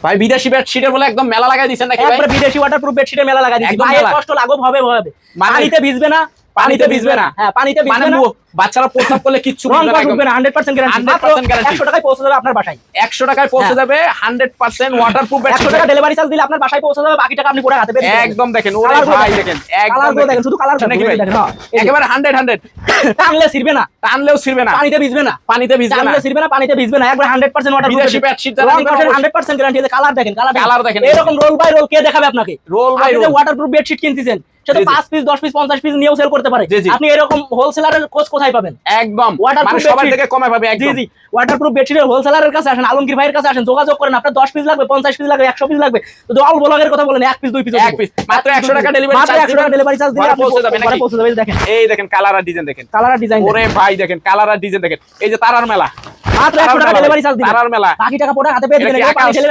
ভাই বিদেশি বেডশিটের বলে একদম মেলা লাগাই দিয়েছেন নাকি ভাই? একবার বিদেশি ওয়াটারপ্রুফ বেডশিটের মেলা লাগাই দিয়েছি। একদম ভাই মেলা। কষ্ট লাঘব হবে হবে। মানে পানিতে ভিজবে না, পানিতে ভিজবে না। হ্যাঁ, পানিতে মানে ভিজবে না। বাচ্চারা প্রস্রাব করলে কিচ্ছু রং ভিজবে না, ঢুকবে না, 100% গ্যারান্টি। 100% guarantee। 100 টাকায় পৌঁছে যাবে আপনার বাসায়। 100 টাকায় পৌঁছে হ্যাঁ। যাবে 100% ওয়াটারপ্রুফ 100 বেডশিট। টাকা ডেলিভারি চার্জ দিলে আপনার বাসায় পৌঁছে যাবে, বাকি টাকা আপনি পরে হাতে পেয়ে দিবেন। একদম দেখেন ওরে কালার গুলো ভাই দেখেন। দেখেন কালার একদম গুলো দেখেন, শুধু কালার নাকি ভাই? দেখেন। হ্যাঁ, এই যে। একেবারে 100 টানলে ছিড়বে না, টানলেও ছিড়বে না, পানিতে ভিজবে না। পানিতে ভিজবে না। টানলে ছিড়বে না, পানিতে ভিজবে না। একবার 100% ওয়াটারপ্রুফ বিদেশি বেডশিট যারা নিতে হবে 100% গ্যারান্টি। কালার দেখেন, কালার দেখেন। এরকম রোল বাই রোল কে দেখাবে আপনাকে? রোল বাই আপনি যে রোল। ওয়াটারপ্রুফ বেডশিট কিনতেছেন সেটা জি, জি। 5 পিস 10 পিস 50 পিস নিয়েও সেল করতে পারে। জি, জি। আপনি এরকম হোলসেলারের খোঁজ কোথায় পাবেন? একদম Waterproof মানে সবার bedsheet। থেকে কমে পাবে জি একদম। জি, ওয়াটারপ্রুফ বেডশিটের হোলসেলারের কাছে আসেন, আলমগীর ভাইয়ের কাছে আসেন, যোগাযোগ করেন। আপনার 10 পিস লাগবে, 50 পিস লাগবে, 100 পিস লাগবে, তো অল ব্লগের কথা বলেন, 1 পিস 2 পিস এক পিস মাত্র 100 টাকা ডেলিভারি মাত্র 100 টাকা ডেলিভারি চার্জ দিলে ঘরে আপনি পৌঁছে যাবে নাকি? পৌঁছে যাবে। দেখেন এই দেখেন কালার আর ডিজাইন দেখেন। কালার আর ডিজাইন ওরে ভাই দেখেন কালার আর ডিজাইন দেখেন। এই যে তারার মেলা, মাত্র 100 টাকা ডেলিভারি চার্জ দিবেন, তারার মেলা। বাকি টাকা পরে হাতে পেয়ে এটা দিবেন। কি এগুলো পানি আকাশ? ঢেলে